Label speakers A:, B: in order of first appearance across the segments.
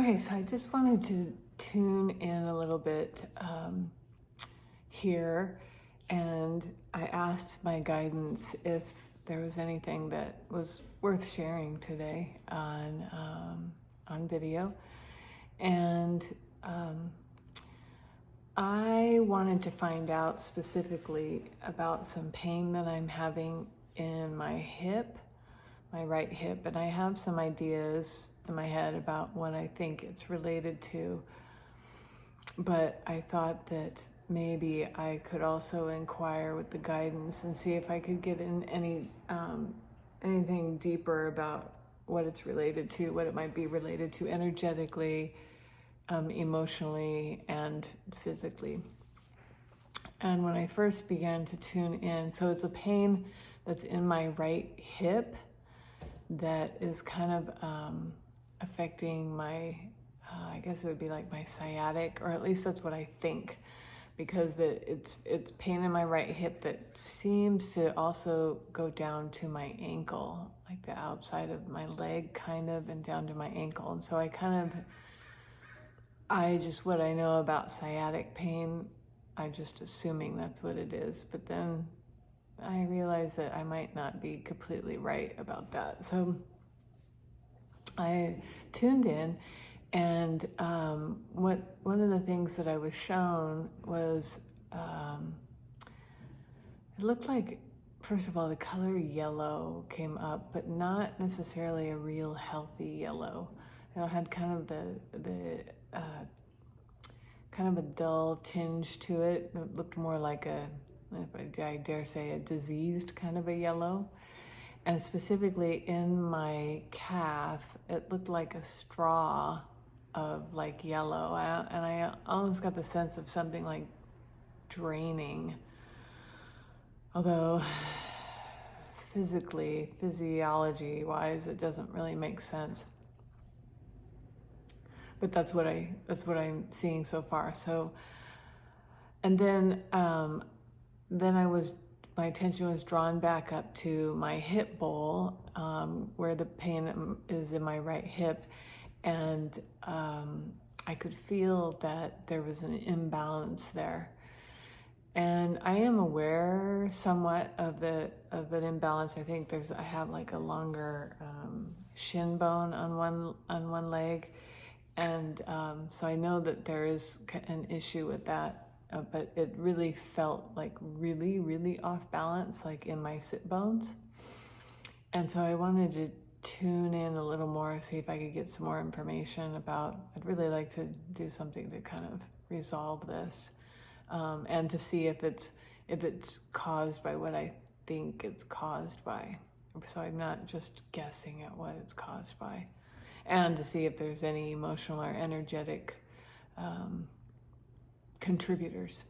A: Okay, so I just wanted to tune in a little bit here, and I asked my guidance if there was anything that was worth sharing today on video, and I wanted to find out specifically about some pain that I'm having in my hip, my right hip, and I have some ideas in my head about what I think it's related to, but I thought that maybe I could also inquire with the guidance and see if I could get in anything deeper about what it's related to, what it might be related to energetically, emotionally, and physically. And when I first began to tune in, so it's a pain that's in my right hip that is kind of affecting my, I guess it would be like my sciatic, or at least that's what I think, because it's pain in my right hip that seems to also go down to my ankle, like the outside of my leg kind of, and down to my ankle. And so what I know about sciatic pain, I'm just assuming that's what it is. But then I realize that I might not be completely right about that. So I tuned in, and one of the things that I was shown was it looked like, first of all, the color yellow came up, but not necessarily a real healthy yellow. It had kind of the kind of a dull tinge to it. It looked more like if I dare say, a diseased kind of a yellow. And specifically in my calf, it looked like a straw of like yellow. And I almost got the sense of something like draining. Although physiology-wise, it doesn't really make sense. But that's what I'm seeing so far. So, and then my attention was drawn back up to my hip bowl, where the pain is in my right hip, and I could feel that there was an imbalance there. And I am aware somewhat of an imbalance. I think I have like a longer shin bone on one leg. And so I know that there is an issue with that, but it really felt like really, really off balance, like in my sit bones. And so I wanted to tune in a little more, see if I could get some more information about, I'd really like to do something to kind of resolve this, and to see if it's caused by what I think it's caused by. So I'm not just guessing at what it's caused by. And to see if there's any emotional or energetic contributors,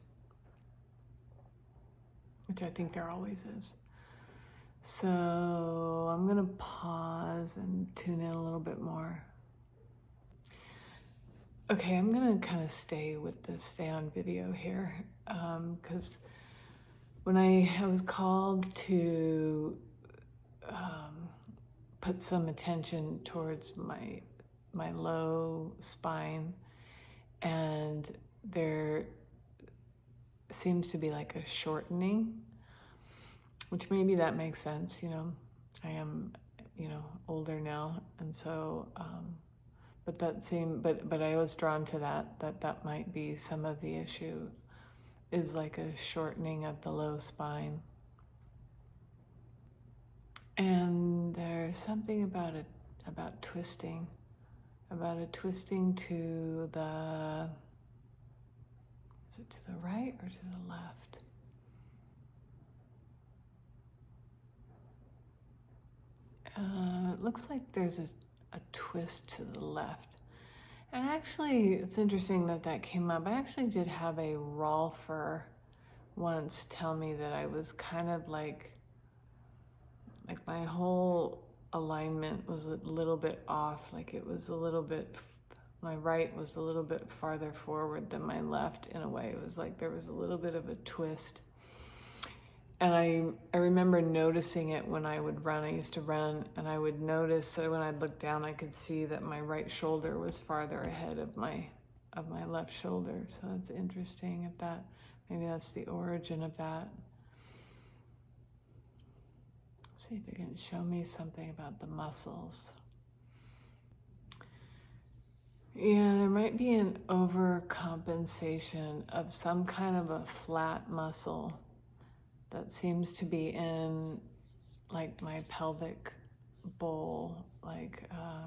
A: which I think there always is. So I'm gonna pause and tune in a little bit more. Okay, I'm gonna kind of stay on video here, because when I was called to put some attention towards my low spine, and there seems to be like a shortening, which maybe that makes sense. I am older now, and so but I was drawn to that might be some of the issue, is like a shortening of the low spine. And there's something about twisting to the, is it to the right or to the left? It looks like there's a twist to the left. And actually, it's interesting that came up. I actually did have a rolfer once tell me that I was kind of like my whole alignment was a little bit off, like it was my right was a little bit farther forward than my left in a way. It was like there was a little bit of a twist. And I remember noticing it when I would run. I used to run, and I would notice that when I'd look down, I could see that my right shoulder was farther ahead of my left shoulder. So that's interesting. If that, maybe that's the origin of that. See if it can show me something about the muscles. Yeah, there might be an overcompensation of some kind of a flat muscle that seems to be in like my pelvic bowl, like I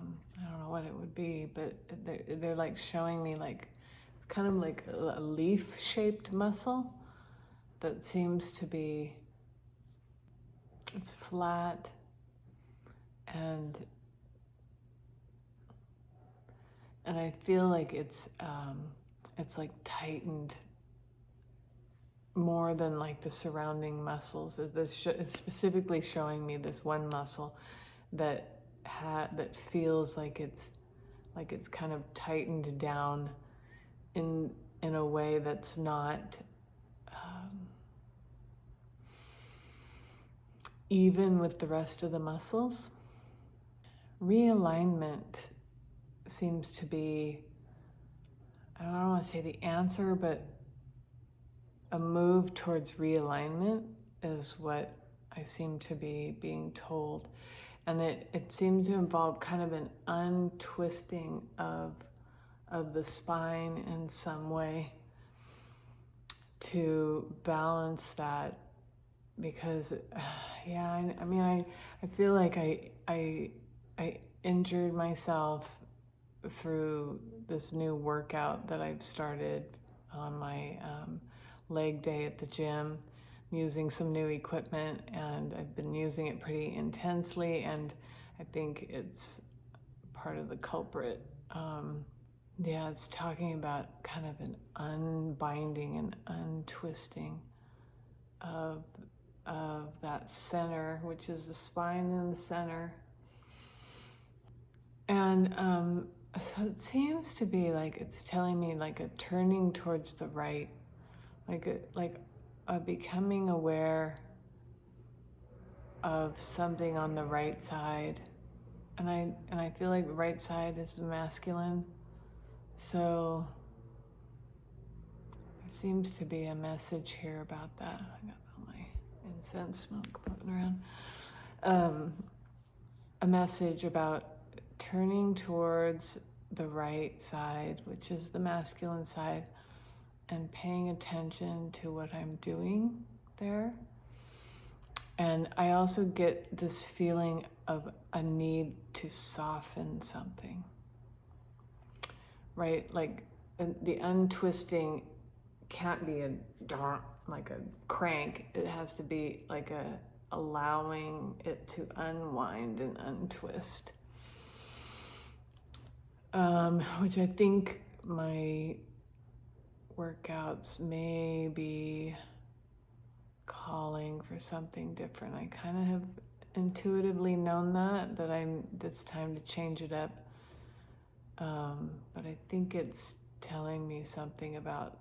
A: don't know what it would be, but they're like showing me like it's kind of like a leaf-shaped muscle that seems to be, it's flat and I feel like it's like tightened more than like the surrounding muscles. It's specifically showing me this one muscle that feels like it's kind of tightened down in a way that's not even with the rest of the muscles. Realignment seems to be, I don't want to say the answer, but a move towards realignment is what I seem to be being told. And it seemed to involve kind of an untwisting of the spine in some way to balance that. Because, yeah, I mean, I feel like I injured myself through this new workout that I've started on my leg day at the gym. I'm using some new equipment, and I've been using it pretty intensely, and I think it's part of the culprit. Yeah, it's talking about kind of an unbinding and untwisting of that center, which is the spine in the center. And so it seems to be like it's telling me like a turning towards the right, like a becoming aware of something on the right side. And I feel like the right side is the masculine. So there seems to be a message here about that. I got all my incense smoke floating around. A message about turning towards the right side, which is the masculine side, and paying attention to what I'm doing there. And I also get this feeling of a need to soften something, right? Like the untwisting can't be like a crank. It has to be like allowing it to unwind and untwist. Which I think my workouts may be calling for something different. I kind of have intuitively known that it's time to change it up. But I think it's telling me something about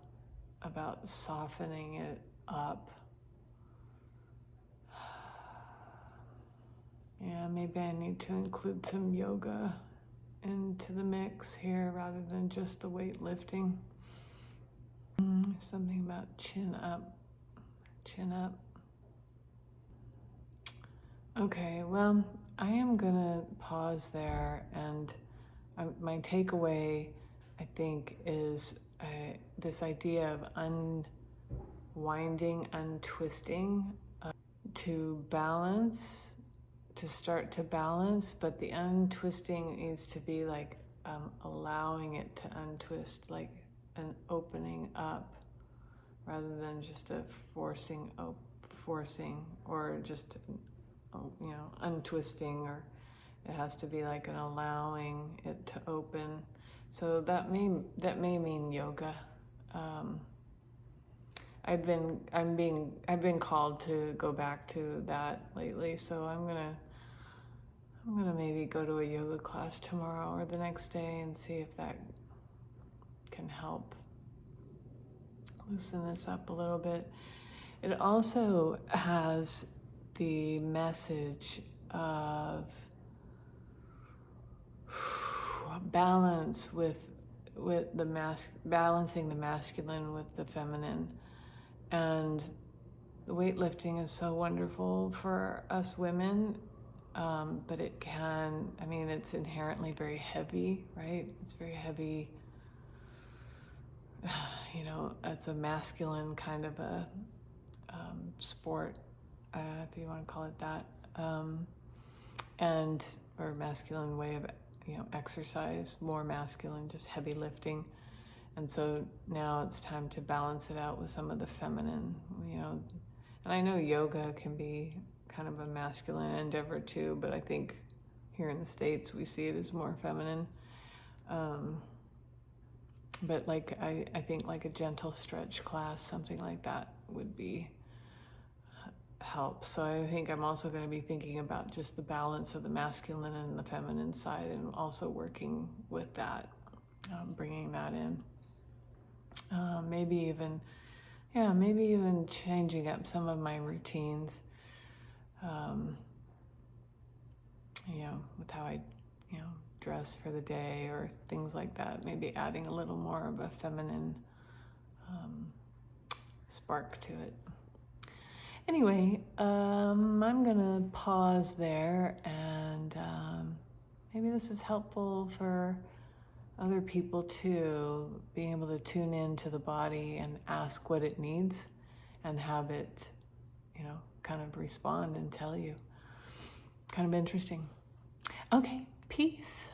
A: softening it up. Yeah, maybe I need to include some yoga into the mix here rather than just the weightlifting. Something about chin up. Okay, well, I am gonna pause there, and my takeaway, I think, is this idea of unwinding, untwisting, to balance, to start to balance, but the untwisting needs to be like allowing it to untwist, like an opening up, rather than just a forcing or just untwisting, or it has to be like an allowing it to open. So that may mean yoga. I've been called to go back to that lately, so I'm gonna maybe go to a yoga class tomorrow or the next day and see if that can help loosen this up a little bit. It also has the message of balance with balancing the masculine with the feminine. And the weightlifting is so wonderful for us women, but it can, I mean, it's inherently very heavy, right? It's very heavy. You know, it's a masculine kind of a sport, if you want to call it that, or masculine way of, you know, exercise, more masculine, just heavy lifting. And so now it's time to balance it out with some of the feminine, you know. And I know yoga can be kind of a masculine endeavor too, but I think here in the States we see it as more feminine. But like I think like a gentle stretch class, something like that would be help. So I think I'm also going to be thinking about just the balance of the masculine and the feminine side, and also working with that, bringing that in. Maybe even changing up some of my routines, you know, with how I, you know, dress for the day or things like that. Maybe adding a little more of a feminine spark to it. Anyway, I'm gonna pause there, and maybe this is helpful for other people too, being able to tune into the body and ask what it needs and have it, you know, kind of respond and tell you. Kind of interesting. Okay, peace.